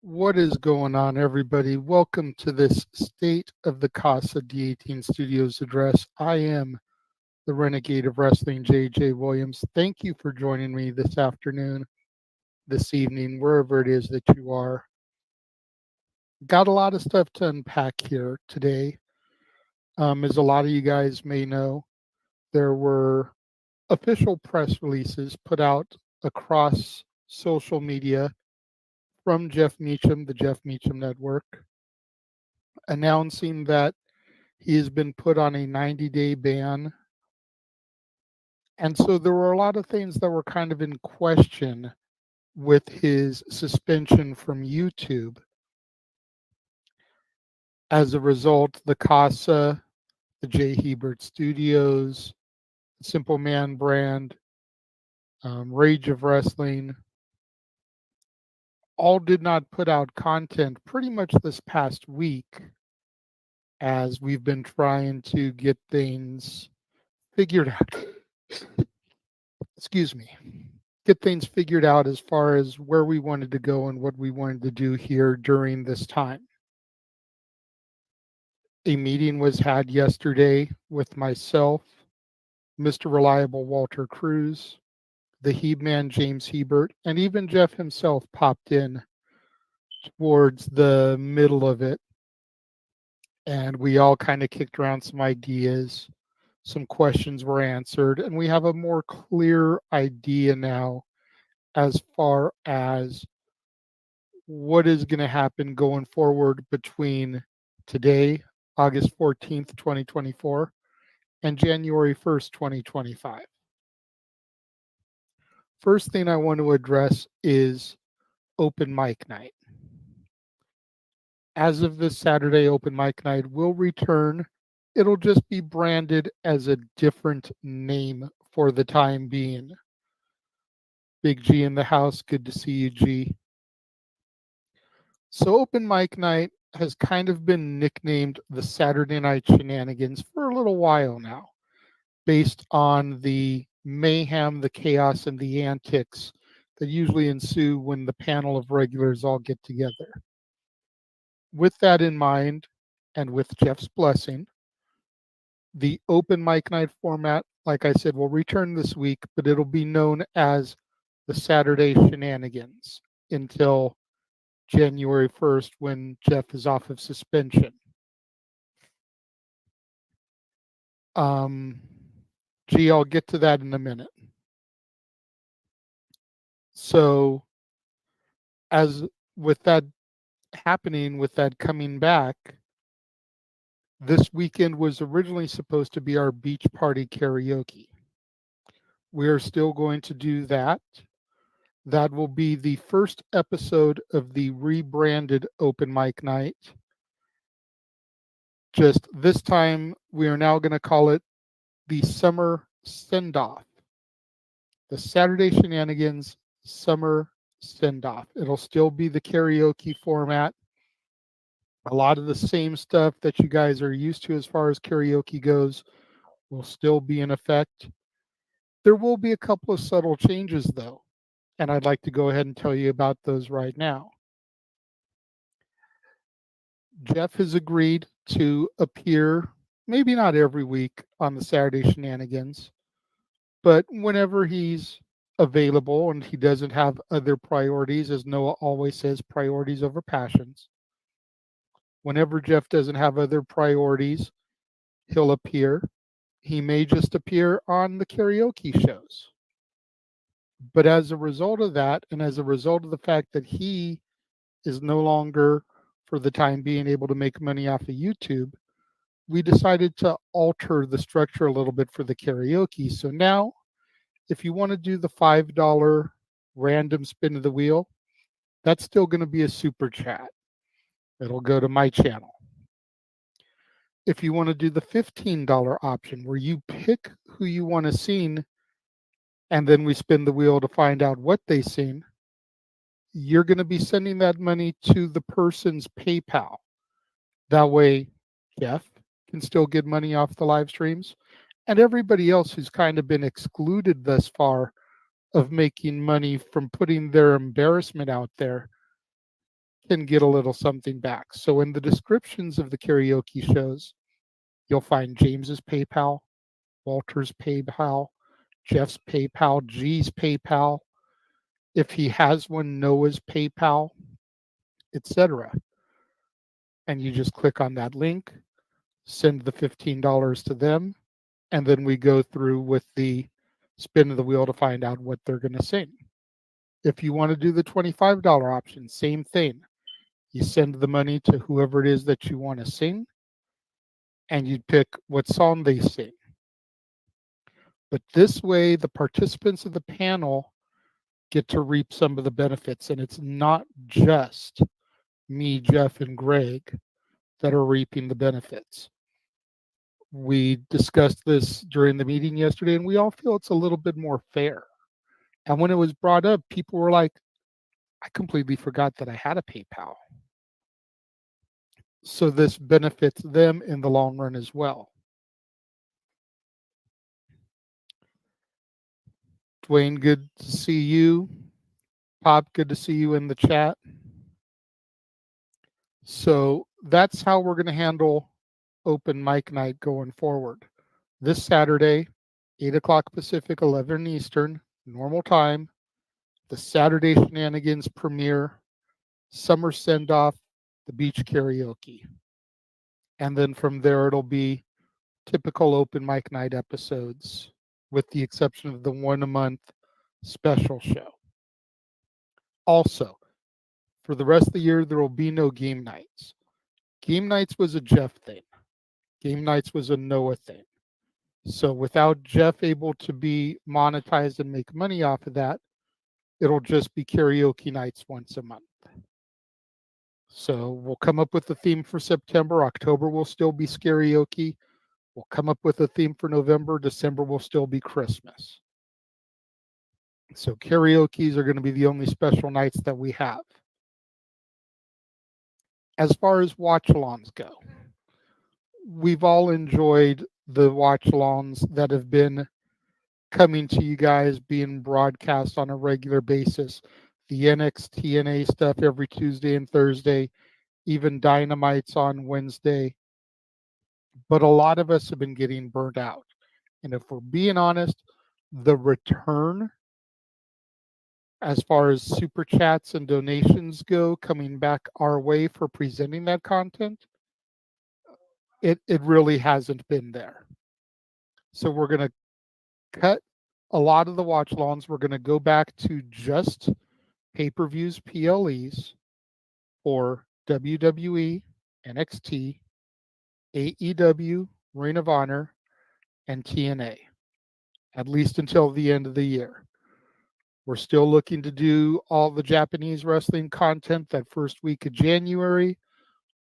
What is going on, everybody? Welcome to this State of the Casa D18 Studios address. I am the Renegade of Wrestling, J.J. Williams. Thank you for joining me this afternoon, this evening, wherever it is that you are. Got a lot of stuff to unpack here today. As a lot of you guys may know, there were official press releases put out across social media from Jeff Meacham, the Jeff Meacham Network, announcing that he has been put on a 90-day ban. And so there were a lot of things that were kind of in question with his suspension from YouTube. As a result, the Casa, the D18 Studios, Simple Man brand, Rage of Wrestling, all did not put out content pretty much this past week, as we've been trying to get things figured out. Excuse me. Get things figured out as far as where we wanted to go and what we wanted to do here during this time. A meeting was had yesterday with myself, Mr. Reliable Walter Cruz, the He-Man James Hebert, and even Jeff himself popped in towards the middle of it. And we all kind of kicked around some ideas. Some questions were answered, and we have a more clear idea now as far as what is going to happen going forward between today, August 14th, 2024, and January 1st, 2025. First thing I want to address is open mic night. As of this Saturday, open mic night will return. It'll just be branded as a different name for the time being. Big G in the house. Good to see you, G. So open mic night has kind of been nicknamed the Saturday Night Shenanigans for a little while now, based on the mayhem, the chaos, and the antics that usually ensue when the panel of regulars all get together. With that in mind, and with Jeff's blessing, the open mic night format, like I said, will return this week, but it'll be known as the Saturday Shenanigans until January 1st when Jeff is off of suspension. Gee, I'll get to that in a minute. So, as with that happening, with that coming back, this weekend was originally supposed to be our beach party karaoke. We are still going to do that. That will be the first episode of the rebranded open mic night. Just this time, we are now going to call it the Summer Send-Off. The Saturday Shenanigans Summer Send-Off. It'll still be the karaoke format. A lot of the same stuff that you guys are used to as far as karaoke goes will still be in effect. There will be a couple of subtle changes, though, and I'd like to go ahead and tell you about those right now. Jeff has agreed to appear, maybe not every week, on the Saturday Shenanigans, but whenever he's available and he doesn't have other priorities, as Noah always says, priorities over passions. Whenever Jeff doesn't have other priorities, he'll appear. He may just appear on the karaoke shows. But as a result of that, and as a result of the fact that he is no longer, for the time being, able to make money off of YouTube, we decided to alter the structure a little bit for the karaoke. So now, if you want to do the $5 random spin of the wheel, That's still going to be a super chat. It'll go to my channel. If you want to do the $15 option where you pick who you want to sing and then we spin the wheel to find out what they sing, you're going to be sending that money to the person's PayPal. That way, Jeff can still get money off the live streams, and everybody else who's kind of been excluded thus far of making money from putting their embarrassment out there can get a little something back. So in the descriptions of the karaoke shows, you'll find James's PayPal, Walter's PayPal, Jeff's PayPal, G's PayPal, if he has one, Noah's PayPal, etc. And you just click on that link, send the $15 to them, and then we go through with the spin of the wheel to find out what they're going to sing. If you want to do the $25 option, same thing. You send the money to whoever it is that you want to sing, and you pick what song they sing. But this way, the participants of the panel get to reap some of the benefits, and it's not just me, Jeff, and Greg that are reaping the benefits. We discussed this during the meeting yesterday, and we all feel it's a little bit more fair. And when it was brought up, people were like, I completely forgot that I had a PayPal. So this benefits them in the long run as well. Dwayne, good to see you. Pop, good to see you in the chat. So that's how we're going to handle open mic night going forward. This Saturday, 8 o'clock Pacific, 11 Eastern, normal time. The Saturday Shenanigans premiere, summer send-off, the beach karaoke. And then from there, it'll be typical open mic night episodes, with the exception of the one-a-month special show. Also, for the rest of the year, there will be no game nights. Game nights was a Jeff thing. Game nights was a Noah thing. So without Jeff able to be monetized and make money off of that, it'll just be karaoke nights once a month. So we'll come up with a theme for September. October will still be karaoke. We'll come up with a theme for November. December will still be Christmas. So karaoke's are going to be the only special nights that we have. As far as watch-alongs go, we've all enjoyed the watch-alongs that have been coming to you guys, being broadcast on a regular basis. The NXTNA stuff every Tuesday and Thursday, even Dynamites on Wednesday. But a lot of us have been getting burnt out. And if we're being honest, the return as far as super chats and donations go coming back our way for presenting that content, it really hasn't been there. So we're going to cut a lot of the watch alongs. We're going to go back to just pay-per-views, PLEs for WWE, NXT, AEW, Ring of Honor, and TNA, at least until the end of the year. We're still looking to do all the Japanese wrestling content that first week of January,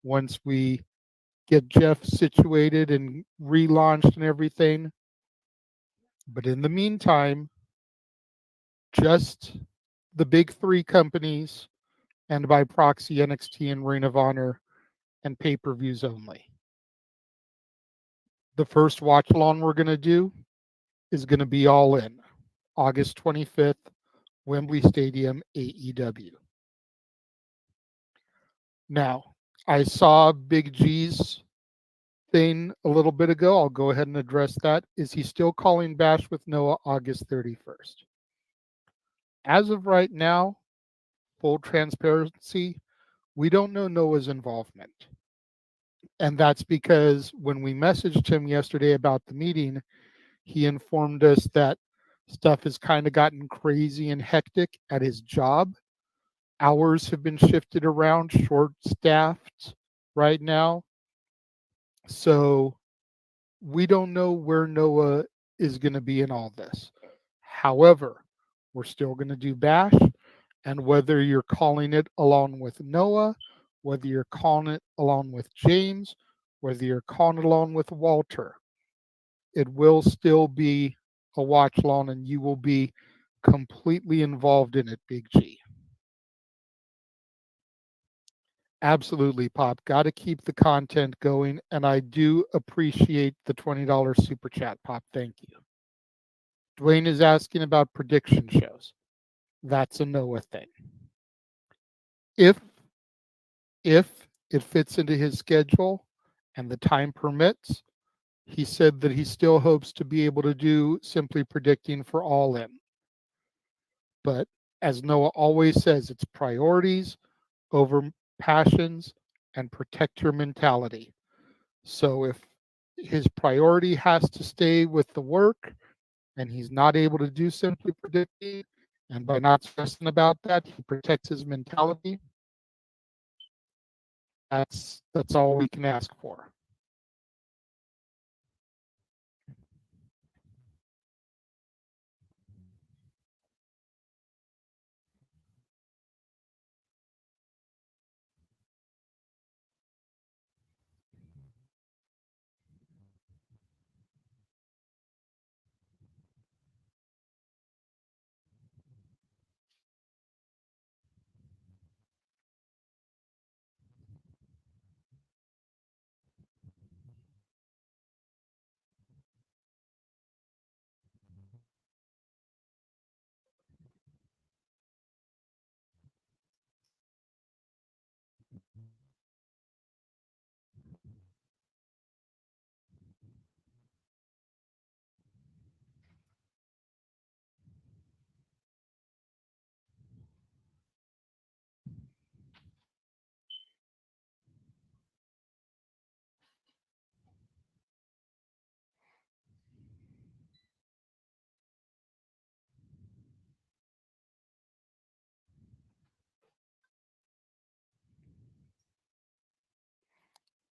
once we get Jeff situated and relaunched and everything. But in the meantime, just the big three companies, and by proxy NXT and Ring of Honor, and pay-per-views only. The first watch along we're going to do is going to be All In, August 25th, Wembley Stadium, AEW. Now, I saw Big G's thing a little bit ago. I'll go ahead and address that. Is he still calling Bash with Noah August 31st? As of right now, full transparency, we don't know Noah's involvement. And that's because when we messaged him yesterday about the meeting, he informed us that stuff has kind of gotten crazy and hectic at his job. Hours have been shifted around, short-staffed right now. So we don't know where Noah is going to be in all this. However, we're still going to do Bash, And whether you're calling it along with Noah, whether you're calling it along with James, whether you're calling it along with Walter, it will still be a watch along and you will be completely involved in it, Big G. Absolutely, Pop. Got to keep the content going. And I do appreciate the $20 super chat, Pop. Thank you. Dwayne is asking about prediction shows. That's a Noah thing. If it fits into his schedule and the time permits, he said that he still hopes to be able to do simply predicting for All In. But as Noah always says, it's priorities over passions and protect your mentality. So if his priority has to stay with the work and he's not able to do simply predicting, and by not stressing about that, he protects his mentality, that's all we can ask for.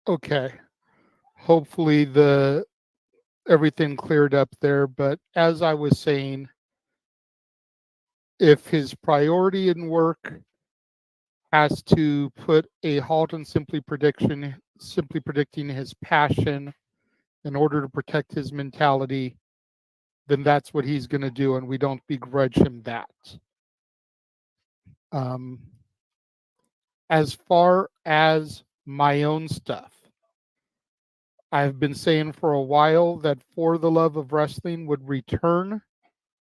Okay. Hopefully the everything cleared up there. But as I was saying, if his priority in work has to put a halt on simply predicting his passion in order to protect his mentality, then that's what he's going to do, and we don't begrudge him that. Um, as far as my own stuff, I've been saying for a while that For the Love of Wrestling would return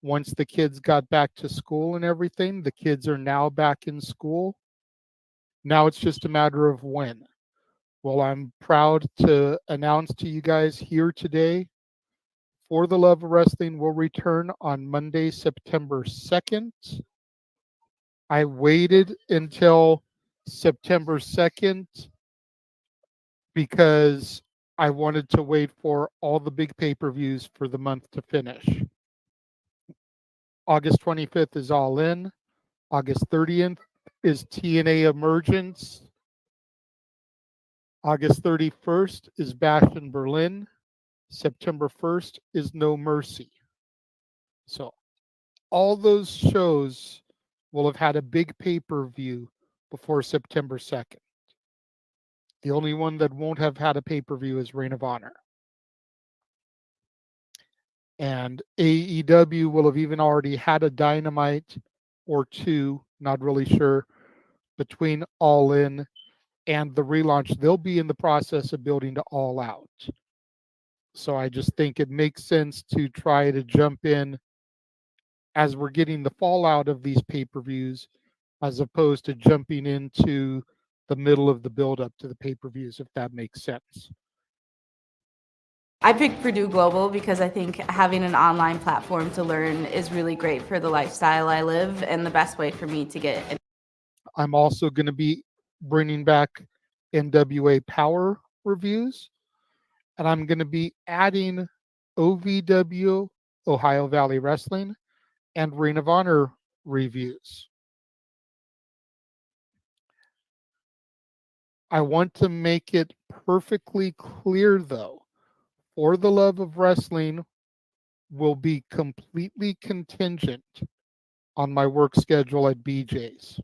once the kids got back to school and everything. The kids are now back in school. Now it's just a matter of when. Well, I'm proud to announce to you guys here today, For the Love of Wrestling will return on Monday, September 2nd. I waited until September 2nd because I wanted to wait for all the big pay-per-views for the month to finish. August 25th is All In. August 30th is TNA Emergence. August 31st is Bash in Berlin. September 1st is No Mercy. So all those shows will have had a big pay-per-view before September 2nd. The only one that won't have had a pay-per-view is Reign of Honor. And AEW will have even already had a Dynamite or two, not really sure, between All In and the relaunch. They'll be in the process of building to All Out. So I just think it makes sense to try to jump in as we're getting the fallout of these pay-per-views, as opposed to jumping into the middle of the build-up to the pay-per-views, if that makes sense. I picked Purdue Global because I think having an online platform to learn is really great for the lifestyle I live and the best way for me to get. I'm also going to be bringing back NWA Power reviews, and I'm going to be adding OVW, Ohio Valley Wrestling, and Ring of Honor reviews. I want to make it perfectly clear, though, For the Love of Wrestling will be completely contingent on my work schedule at BJ's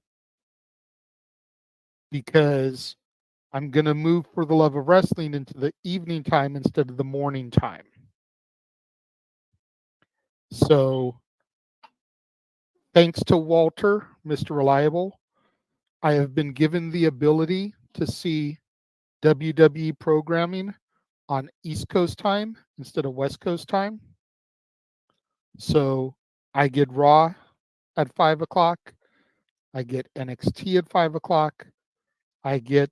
because I'm going to move For the Love of Wrestling into the evening time instead of the morning time. So, thanks to Walter, Mr. Reliable, I have been given the ability to see WWE programming on East Coast time instead of West Coast time. So, I get Raw at 5 o'clock, I get NXT at 5 o'clock, I get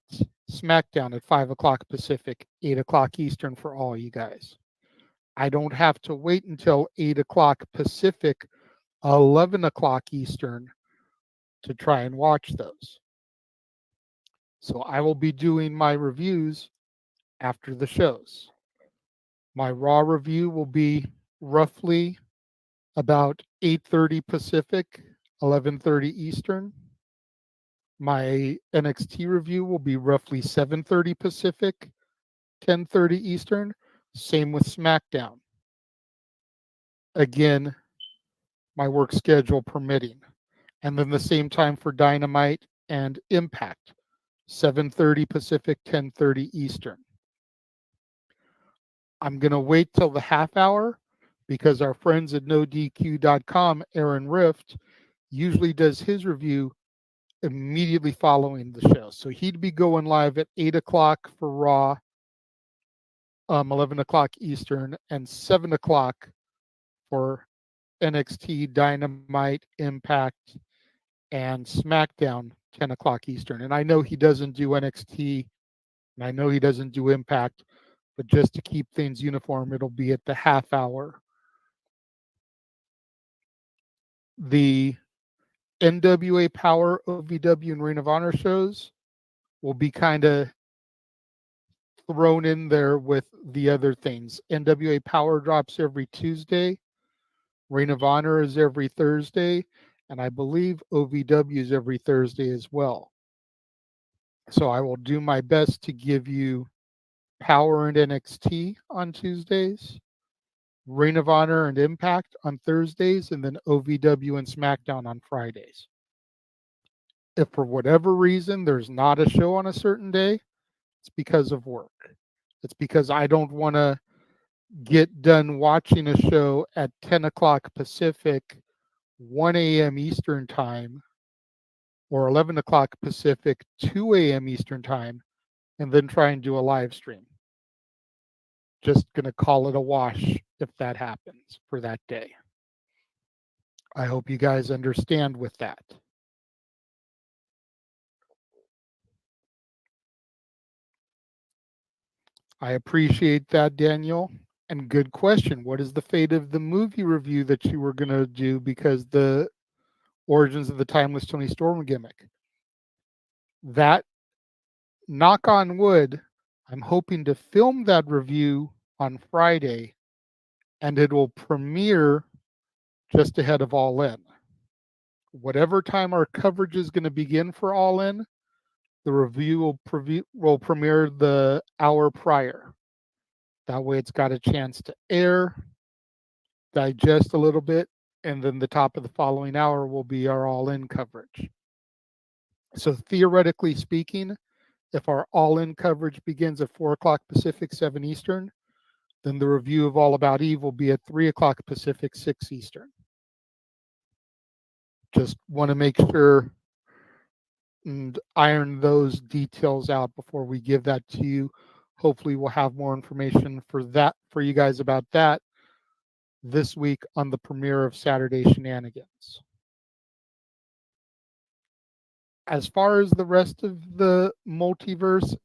SmackDown at 5 o'clock Pacific, 8 o'clock Eastern for all you guys. I don't have to wait until 8 o'clock Pacific, 11 o'clock Eastern to try and watch those. So I will be doing my reviews after the shows. My Raw review will be roughly about 8:30 Pacific, 11:30 Eastern. My NXT review will be roughly 7:30 Pacific, 10:30 Eastern. Same with SmackDown. Again, my work schedule permitting. And then the same time for Dynamite and Impact, 7:30 Pacific, 10:30 Eastern. I'm going to wait till the half hour because our friends at NoDQ.com, Aaron Rift, usually does his review immediately following the show. So he'd be going live at 8 o'clock for Raw, 11 o'clock Eastern, and 7 o'clock for NXT, Dynamite, Impact, and SmackDown, 10 o'clock Eastern. And I know he doesn't do NXT, and I know he doesn't do Impact, but just to keep things uniform, it'll be at the half hour. The NWA Power, OVW, and Ring of Honor shows will be kind of thrown in there with the other things. NWA Power drops every Tuesday. Ring of Honor is every Thursday. And I believe OVW is every Thursday as well. So I will do my best to give you Power and NXT on Tuesdays, Ring of Honor and Impact on Thursdays, and then OVW and SmackDown on Fridays. If for whatever reason there's not a show on a certain day, it's because of work. It's because I don't want to get done watching a show at 10 o'clock Pacific, 1 a.m. Eastern Time, or 11 o'clock Pacific, 2 a.m. Eastern Time, and then try and do a live stream. Just going to call it a wash if that happens for that day. I hope you guys understand with that. I appreciate that, Daniel. And good question. What is the fate of the movie review that you were going to do because the Origins of the Timeless Tony Storm gimmick? That, knock on wood, I'm hoping to film that review on Friday, and it will premiere just ahead of All In. Whatever time our coverage is going to begin for All In, the review will premiere the hour prior. That way it's got a chance to air, digest a little bit, and then the top of the following hour will be our All In coverage. So theoretically speaking, if our All In coverage begins at 4 o'clock Pacific, 7 Eastern, then the review of All About Eve will be at 3 o'clock Pacific, 6 Eastern. Just want to make sure and iron those details out before we give that to you. Hopefully we'll have more information for you guys about that this week on the premiere of Saturday Shenanigans. As far as the rest of the multiverse,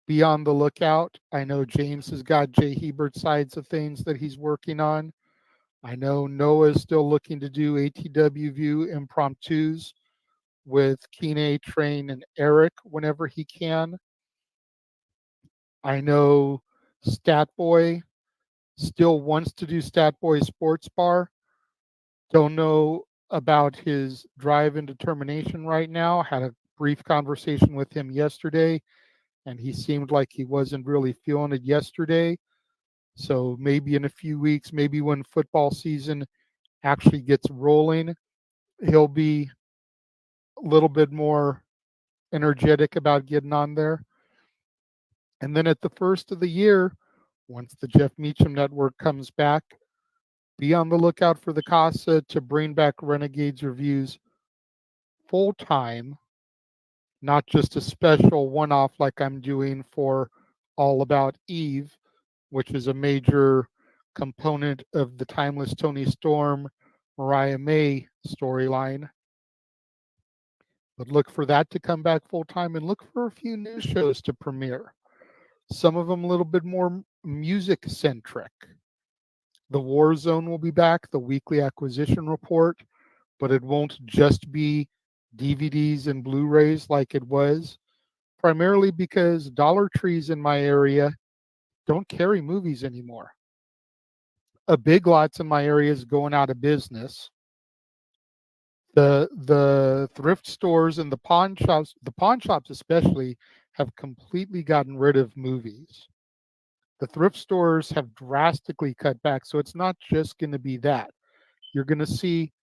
be on the lookout. I know James has got Jay Hebert sides of things that he's working on. I know Noah's still looking to do ATW View impromptus with Kine, Train, and Eric whenever he can. I know Statboy still wants to do Statboy Sports Bar. Don't know about his drive and determination right now. Had a brief conversation with him yesterday, and he seemed like he wasn't really feeling it yesterday. So maybe in a few weeks, maybe when football season actually gets rolling, he'll be a little bit more energetic about getting on there. And then at the first of the year, once the Jeff Meacham Network comes back, be on the lookout for the Casa to bring back Renegades reviews full time, not just a special one off like I'm doing for All About Eve, which is a major component of the Timeless Tony Storm Mariah May storyline. But look for that to come back full time and look for a few new shows to premiere. Some of them a little bit more music centric. The War Zone will be back, the weekly acquisition report, but it won't just be DVDs and Blu-rays like it was, primarily because Dollar Trees in my area don't carry movies anymore. A Big Lots in my area is going out of business. The thrift stores and the pawn shops especially, have completely gotten rid of movies. The thrift stores have drastically cut back, so it's not just going to be that. You're going to see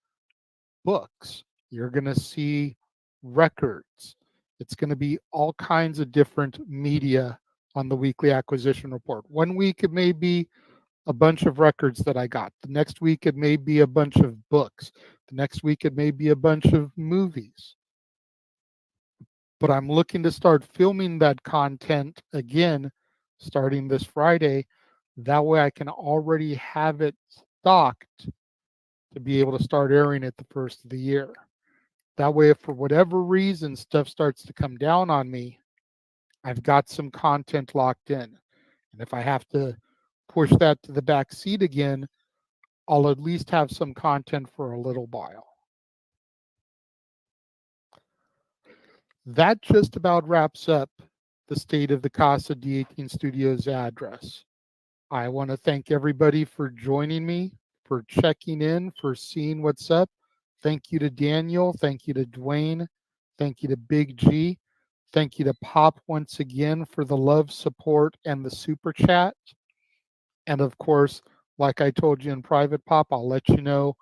books, you're going to see records. It's going to be all kinds of different media on the weekly acquisition report. One week it may be a bunch of records that I got. The next week it may be a bunch of books. The next week it may be a bunch of movies. But I'm looking to start filming that content again starting this Friday. That way I can already have it stocked to be able to start airing it the first of the year. That way, if for whatever reason stuff starts to come down on me, I've got some content locked in. And if I have to push that to the back seat again, I'll at least have some content for a little while. That just about wraps up the state of the Casa D18 Studios address. I want to thank everybody for joining me, for checking in, for seeing what's up. Thank you to Daniel. Thank you to Dwayne. Thank you to Big G. Thank you to Pop once again for the love, support, and the super chat. And of course, like I told you in private, Pop, I'll let you know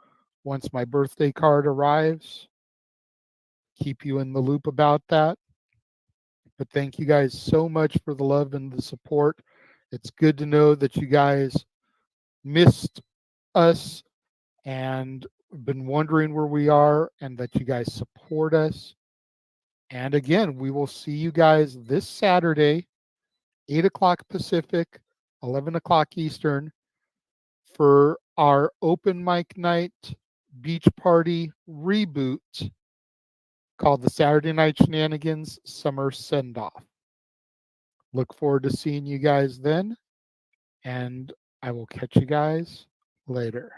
once my birthday card arrives. Keep you in the loop about that. But thank you guys so much for the love and the support. It's good to know that you guys missed us and been wondering where we are and that you guys support us. And again, we will see you guys this Saturday, 8 o'clock Pacific, 11 o'clock Eastern, for our open mic night beach party reboot called the Saturday Night Shenanigans Summer Send-Off. Look forward to seeing you guys then, and I will catch you guys later.